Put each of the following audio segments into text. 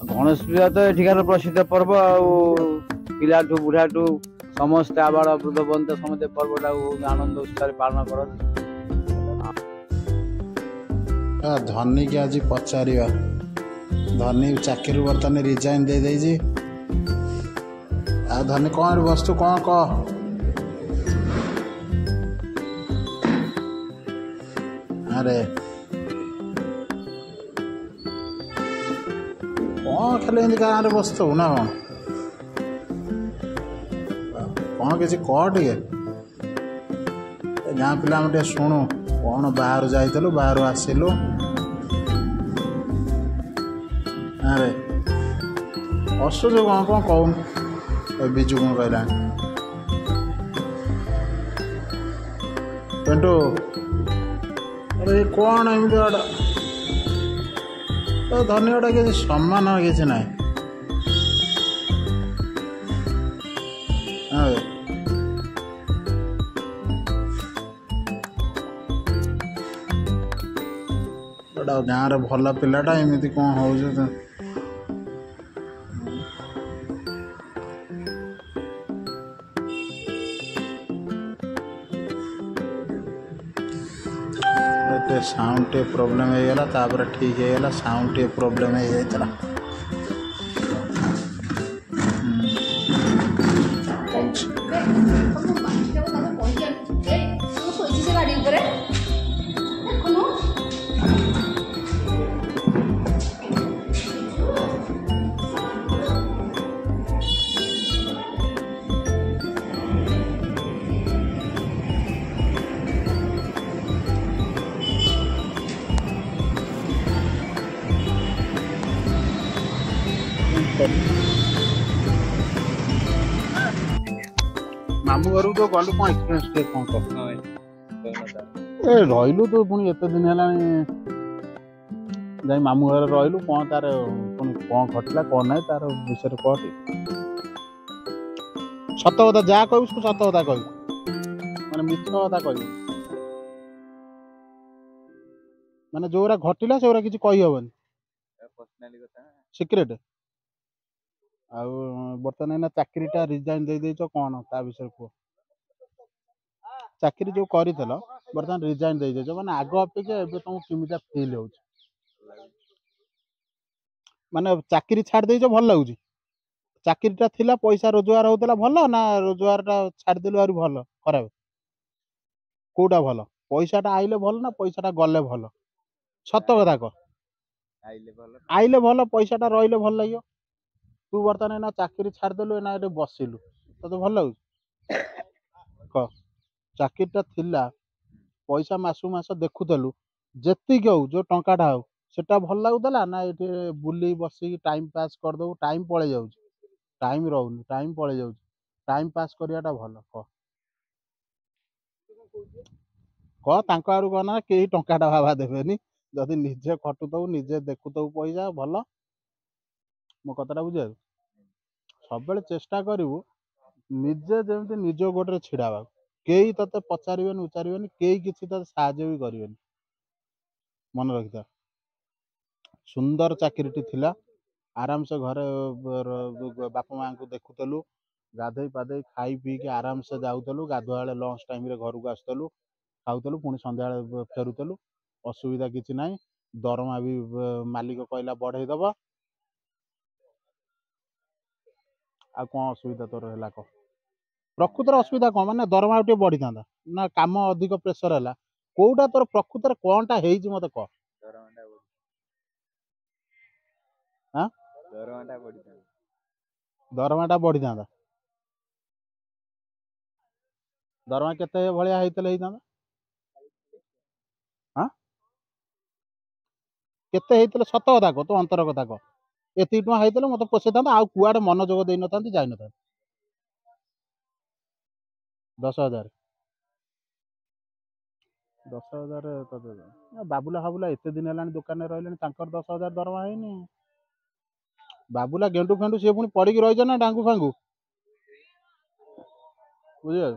गणेश पूजा तो एठिकार प्रसिद्ध पर्व पिलाठू बुढ़ाठू समस्त आबाड़ वृद्ध बंद समस्त पर्वटा आनंद उत्साह पालन कर। धनी की आज पचार धनी चाकरी बर्तमान रिजाइन दे देजी। आ धनी कौन बस्तु कौन कह अरे कौन खाली गाँव में बसतु ना कौन किसी कह टे गाँ पिला टे शुणु कौन बाहर जाइलु बाहर आसिलु अरे असुच कौन कौन कहून बिजु कौन कहला पेंटू अरे कौन एमती गोटा तो धनी गोटा किसी सम्मान किसी ना गाँव में भल पिलाटा एमती कौन हो साउंड टे प्रॉब्लम हो गला तापर ठीक हो गला साउंड टे प्रॉब्लम हो जाता मामू घर तो गलु कौन एक्सपीरियंस कौन कह रही तो पुणी एत दिन है मामू घर रही कौन तार पुणी कौन घटला कौन ना तार विषय कह सत कथा जहाँ कह सत कथा कह माने मिछ कथा कह माने जो घटला से किसी कही हेनी सिक्रेट आउ बर्तमान चाकरीटा रिजाइन दे देछ कौन ता विषय कह चाकरी जो कर बर्तमान रिजाइन दे देछ माने आग अपेक्षा एबे तुमको केमिटा फील हो माने चाकरी छाड़ देछ भल लगुच चाकरीटा थिला पैसा रोजगार होता भल ना रोजगारटा छाड़ देलु आरि भल खराब कोटा भल पैसाटा आइले भल ना पैसाटा गले भल सत कथा कह आइले भल पैसाटा रहिले भल लगे तू बर्तमान ना चाकरी छाड़देलु ना ये बसिलु तो भल लगुच कह चाकरीटा थिला पैसा मासु मास देखुलु जेतिक हो जो टंकाटा हो सेटा भल लगुला ना ये बुली बसिक टाइम पास करदे टाइम पड़े जाऊँ टाइम रोनी टाइम पड़े जाऊँ टाइम पास करियाटा भल कह कह तांको आरु कहना कहीं टंकाटा बाबा देवेनी जदि निजे खटुथु निजे देखुथु पैसा भल मो कथाटा बुझे सब चेष्टा करू निजे जमी निज गोटे छिड़ा कई ते पचारे उचारे कई किसी ते साहय भी करें मन रखी था सुंदर चाकरीटी थिला आराम से घरे बापा माँ को देखुलु गाधे पाधे खाई पी के आराम से जाऊलु गाधुआ लंच टाइम रे घर को आसलु खाऊलु पुणी संध्या फेरुलु असुविधा किसी ना दरमा भी मालिक कहला बढ़ेदब आ कौन असुविधा तोर है कह प्रकृतर असुविधा कौन माने दरमा टे बढ़ी था ना काम अधिक प्रेसर है कौटा तोर प्रकृतर कौनटा है मत कह दरमाटा बढ़ी था दरमा केते भलिया होता केते होते सत कथा कह तो अंतर कथा कह एति टଙ୍କା होते मत पोषे था आ कुआडे मनोजोग दे न जाई न 10,000 बाबुला फाबुला एत दिन है दुकान रही 10,000 दरमा है बाबुला गेंडू फेंडू सी पुणी पड़ी रही ना डांगू फांगू बुझे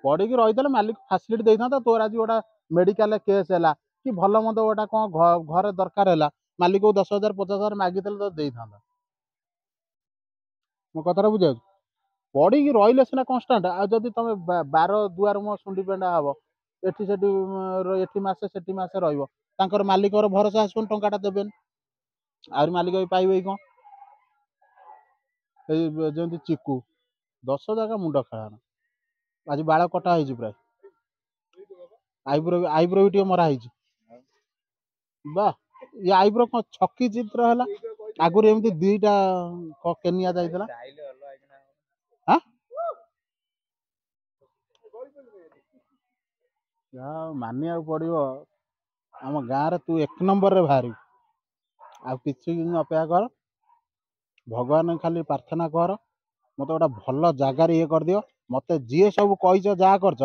पड़ी रही मालिक फैसिलिटी दे था तोर आज गोटा मेडिकल केस है कि भल मत गोटा कौन घर दरकार है मालिक को 10,000 50,000 मागी तो दे था ମୋ କଥାଟା ବୁଝାଉଛି ପଡ଼ିକି ରହିଲେ ସିନା କନଷ୍ଟାଣ୍ଟ ଆଉ ଯଦି ତମେ ବାର ଦୁଆର ମୋ ଶୁଣ୍ଡି ପେଣ୍ଡା ହବ ଏଠି ସେଠି ଏଠି ମାସେ ସେଠି ମାସେ ରହିବ ତାଙ୍କର ମାଲିକର ଭରସା ଆସିବନି ଟଙ୍କାଟା ଦେବେନି ଆହୁରି ମାଲିକ ବି ପାଇବେ କି କ'ଣ ଏଇ ଯେମିତି ଚିକୁ 10 ଜାଗା ମୁଣ୍ଡ ଖେଳାଣ ଆଜି ବାଳ କଟା ହେଇଛି ପ୍ରାୟ ଆଇବ୍ରୋ ବି ଟିକେ ମରା ହେଇଛି ବା ଏ ଆଇବ୍ରୋ କ'ଣ ଛକି ଚିତ୍ର ହେଲା ଆଗରୁ ଏମିତି ଦିଟା କେନିଆ ଯାଇଥିଲା ଆଁ ଯାହା ମାନିବାକୁ ପଡ଼ିବ ଆମ ଗାଁରେ ତୁ 1 ନମ୍ବରରେ ବାହାରିବୁ ଆଉ କିଛି ଦିନ ଅପେକ୍ଷା କର ଭଗବାନ ଖାଲି ପ୍ରାର୍ଥନା କର ମୋତେ ଗୋଟେ ଭଲ ଜାଗାରେ ଇଏ କରିଦିଅ ମୋତେ ଯିଏ ସବୁ କହିଛ ଯାହା କରିଛ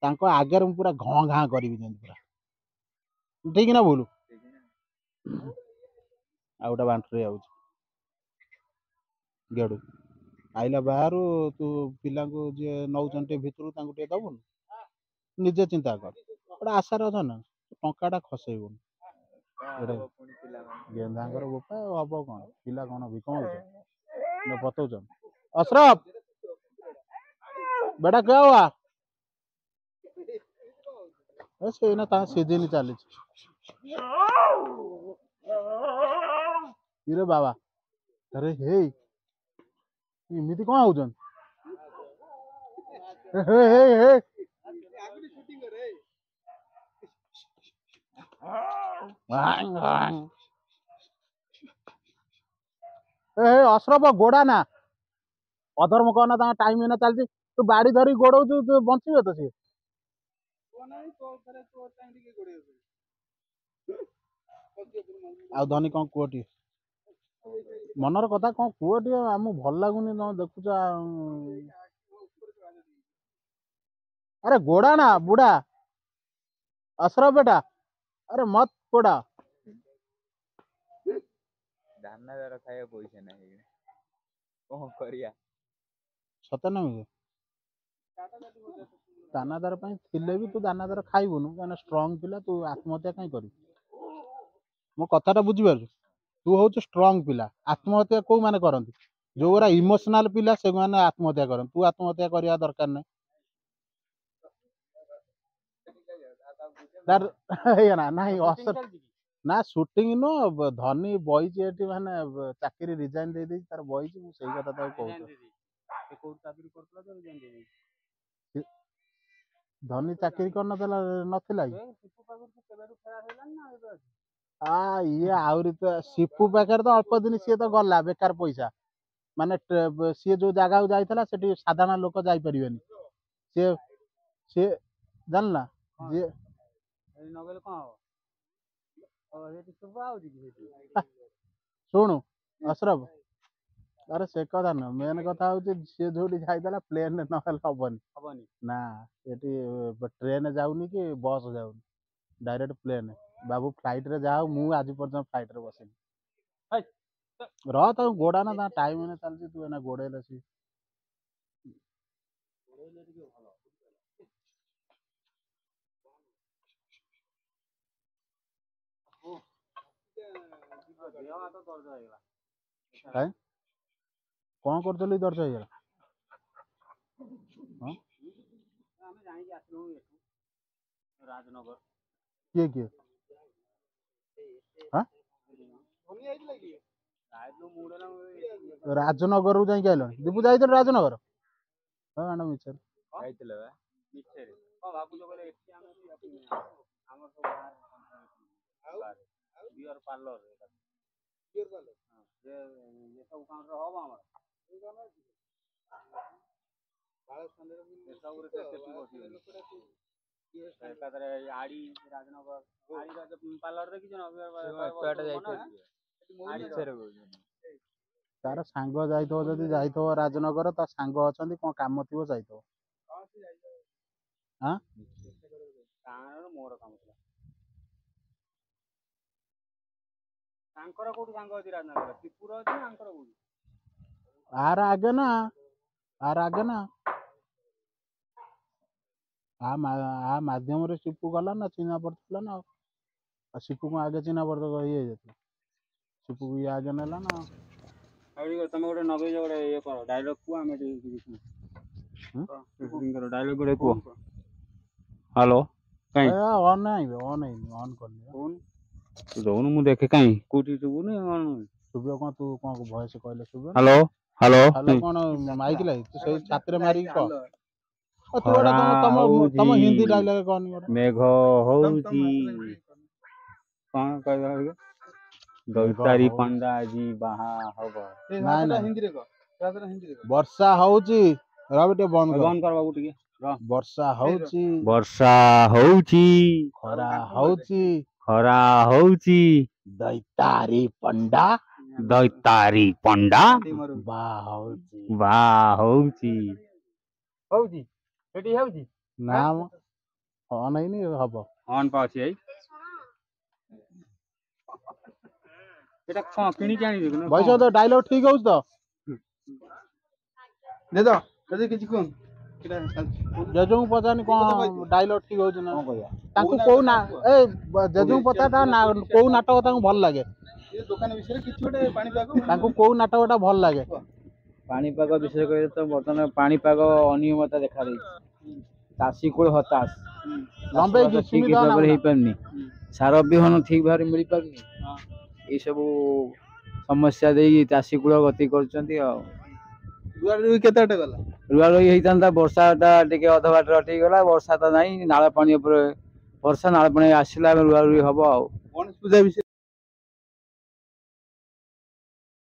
ତାଙ୍କ ଆଗରେ ମୁଁ ପୁରା ଘଁ ଘାଁ କରିବି ଯେମିତି ପୁରା ଠିକ ନା ଭୁଲ ଆଉ ଗୋଟେ ବାଣ୍ଟରେ ଯାଉଛି ଗେଡୁ ଆଇଲା ବାହାରୁ ତୁ ପିଲାଙ୍କୁ ଯିଏ ନଉଛନ୍ତି ଭିତରୁ ତାଙ୍କୁ ଟିକେ ଦବୁନି ନିଜେ ଚିନ୍ତା କର ଗୋଟେ ଆଶାରେ ଅଛ ନା ଟଙ୍କାଟା ଖସେଇବୁନି ଗେନ୍ଧାଙ୍କର ବୋପା ହବ କ'ଣ ପିଲା କ'ଣ ଭିକ ମାଗୁଛ ବତଉଛନ୍ତି ଅଶରଫ ବେଟା क्या हुआ ସେ ଏଇନା ତାଙ୍କ ସିଜିନ ଚାଲିଛି ଇରେ ବାବା ଆରେ ହେଇ ଏମିତି କ'ଣ ହଉଛନ୍ତି ଅଶରଫ ଗୋଡା ନା ଅଧର୍ମ କହନା ତାଙ୍କ ଟାଇମ ଏଇନା ଚାଲିଛି ତୁ ବାଡି ଧରି ଗୋଡଉଛୁ ତୁ ବଞ୍ଚିବେ ତ ସିଏ ଆଉ ଧନୀ କ'ଣ କୁହ ଟିକେ ମନର କଥା କ'ଣ କୁହ ଟିକେ ଆମକୁ ଭଲ ଲାଗୁନି ତମେ ଦେଖୁଛ अरे घोड़ा ना बुढ़ा अशरफ बेटा अरे मत घोड़ा दानादार खाଇବା ପଇସା ନାହିଁ କ'ଣ କରିବା ସତ ନା ଦାନାଦାର ପାଇଁ ଥିଲେ ବି ତୁ ଦାନାଦାର ଖାଇବୁନୁ କାହିଁକିନା ଷ୍ଟ୍ରଙ୍ଗ ପିଲା ତୁ ଆତ୍ମହତ୍ୟା କାହିଁ କରିବୁ ମୋ କଥାଟା ବୁଝିପାରୁଛୁ ତୁ ହଉଛୁ ଷ୍ଟ୍ରଙ୍ଗ ପିଲା ଆତ୍ମହତ୍ୟା କୋଉମାନେ କରନ୍ତି ଯୋଉଗୁରା ଇମୋସନାଲ ପିଲା ସେମାନେ ଆତ୍ମହତ୍ୟା କରନ୍ତି ତୁ ଆତ୍ମହତ୍ୟା କରିବା ଦରକାର ନାହିଁ ନା ସୁଟିଂ ନୁହଁ ଧନୀ ବଇଛି ଏଠି ମାନେ ଚାକିରି ରିଜାଇନ ଦେଇଦେଇଛି ତାର ବଇଛି ମୁଁ ସେଇ କଥା ତାକୁ କହୁଛି ଧନୀ ଚାକିରି କରିନଥିଲା ନଥିଲା ଇଏ ଆହୁରି ତ ସିପୁ ପାଖରେ ତ ଅଳ୍ପ ଦିନ ସିଏ ତ ଗଲା ବେକାର ପଇସା ମାନେ ସିଏ ଯୋଉ ଜାଗାକୁ ଯାଇଥିଲା ସେଠି ସାଧାରଣ ଲୋକ ଯାଇପାରିବେନି ସିଏ ସିଏ ଜାଣିଲା ଯିଏ ଶୁଣୁ ଅଶରଫ ଆରେ ସେ କଥା ନୁହଁ ମେନ୍ କଥା ହଉଛି ସିଏ ଯୋଉଠି ଯାଇଥିଲା ପ୍ଲେନରେ ନହେଲେ ହବନି ନା ଏଠି ଟ୍ରେନ ଯାଉନି କି ବସ୍ ଯାଉନି ଡାଇରେକ୍ଟ ପ୍ଲେନ ବାବୁ ଫ୍ଲାଇଟରେ ଯାଅ ମୁଁ ଆଜି ପର୍ଯ୍ୟନ୍ତ ଫ୍ଲାଇଟରେ ବସିନି ରହ ତାକୁ ଗୋଡା ନା ତା ଟାଇମ ଏଇନା ଚାଲିଛି ତୁ ଏଇନା ଗୋଡେଇଲେ ସିଏ କ'ଣ କରୁଥିଲି ଦର୍ଜ ହେଇଗଲା କିଏ କିଏ ରାଜନଗରରୁ ଯାଇକି ଆଇଲଣି ଦୀପୁ ଯାଇଥିଲୁ ରାଜନଗର ହଁ ଆଣ୍ଡ ମିଛରେ ଯାଇଥିଲେ ବା ମିଛରେ କ'ଣ ଭାବୁଛ କହିଲେ ଏଠି ଆମେ ଆମର ସବୁ ବିୟର ପାର୍ଲର ଏସବୁ କାଉଣ୍ଟର ହବ ଆମର ଏକାଥରେ ଆଡି ରାଜନଗର ପାର୍ଲର ଦେଖିଛ ନା ତାର ସାଙ୍ଗ ଯାଇଥିବ ଯଦି ଯାଇଥିବ ରାଜନଗର ତା ସାଙ୍ଗ ଅଛନ୍ତି କ'ଣ କାମ ଥିବ ଯାଇଥିବ ମୋର କାମ ଥିଲା ତାଙ୍କର କୋଉଠି ସାଙ୍ଗ ଅଛି ରାଜନଗର ତ୍ରିପୁର ଅଛି ନା ତାଙ୍କର କୋଉଠି ଆର ଆଗେ ନା ଆ ମାଧ୍ୟମରେ ସିପୁ ଗଲା ନା ଚିହ୍ନା ପଡିଥିଲା ନା ଆଉ ସିପୁ କ'ଣ ଆଗେ ଚିହ୍ନା ପଡିଥିଲା ଇଏ ହେଇଯାଇଥିଲା ସିପୁକୁ ଇଏ ଆଗେ ନେଲା ନା ତମେ ଗୋଟେ ନଗେଇଛ ଗୋଟେ ଇଏ କର ଡାଇଲଗ କୁହ ଆମେ ଟିକେ ଡାଇଲଗ ଗୋଟେ କୁହ। ହ୍ୟାଲୋ କାଇଁ ଅନ୍ ନାହିଁ ଅନ୍ କରିନି ରହୁନୁ ମୁଁ ଦେଖେ କାଇଁ କୋଉଠି ଶୁଭୁନି ଶୁଭିବ କଣ ତୁ କଣ ଭଏସ କହିଲେ ଶୁଭିବ ହ୍ୟାଲୋ ହ୍ୟାଲୋ ହ୍ୟାଲୋ କଣ ମାଇକ ଲାଗି ତୁ ସେଇ ଛାତିରେ ମାରିକି କହ ଖରା ତମ ହିନ୍ଦୀ ହଉଛି ଡାଇଲଗ କହନି ଗୋଟେ ମେଘ ହଉଛି କଣ କହିବା ଦୈତାରୀ ପଣ୍ଡା ଆଜି ବାହା ହବ ବର୍ଷା ହଉଛି ରବି ଟିକେ ବନ୍ଦ କର ବନ୍ଦ କର ବାବୁ ଟିକେ ବର୍ଷା ହଉଛି ବର୍ଷା ହଉଛି ଖରା ହଉଛି ଖରା ହଉଛି ଦୈତାରୀ ପଣ୍ଡା ଦୈତାରୀ ପଣ୍ଡା ବାହା ହଉଛି ହଉଛି ହଉଛି ସେଠି ହଉଛି ନା ଅନ୍ ହେଇନି ହବ ଅନ୍ ପା ଅଛି ଭାଇ এটা কଣ କିଣିକି ଆଣିବି ନା ବୈଷ ତ ଡାଇଲଗ ଠିକ ହଉଛି ତ ଯଦି କିଛି କୁହନ୍ତୁ ଜେଜୁଙ୍କୁ ପଚାରନି କଣ ଡାଇଲଗ ଠିକ ହଉଛି ନା ତାଙ୍କୁ କୋଉ ନା ଏ ଜେଜୁଙ୍କୁ ପଚାର କୋଉ ନାଟକ ତାଙ୍କୁ ଭଲ ଲାଗେ ତାଙ୍କୁ କୋଉ ନାଟକଟା ଭଲ ଲାଗେ ପାଣିପାଗ ବିଷୟ କହିଲେ ତ ବର୍ତ୍ତମାନ ପାଣିପାଗ ଅନିୟମତା ଦେଖାଦେଇଛି ଚାଷୀ କୂଳ ହତାଶ ଲମ୍ବେଇକି ଠିକ ଭାବରେ ହେଇପାରୁନି ସାର ବିହନ ଠିକ ଭାବରେ ମିଳିପାରୁନି ଏଇ ସବୁ ସମସ୍ୟା ଦେଇକି ଚାଷୀ କୂଳ ଗତି କରୁଛନ୍ତି ଆଉ କେତେ ବାଟ ଗଲା ରୁଆ ରୁଇ ହେଇଥାନ୍ତା ବର୍ଷାଟା ଟିକେ ଅଧ ବାଟରେ ଅଟକି ଗଲା ବର୍ଷା ତ ନାହିଁ ନାଳ ପାଣି ଉପରେ ବର୍ଷା ନାଳ ପାଣି ଆସିଲା ରୁଆ ରୁଇ ହବ ଆଉ ଗଣେଶ ପୂଜା ବିଷୟ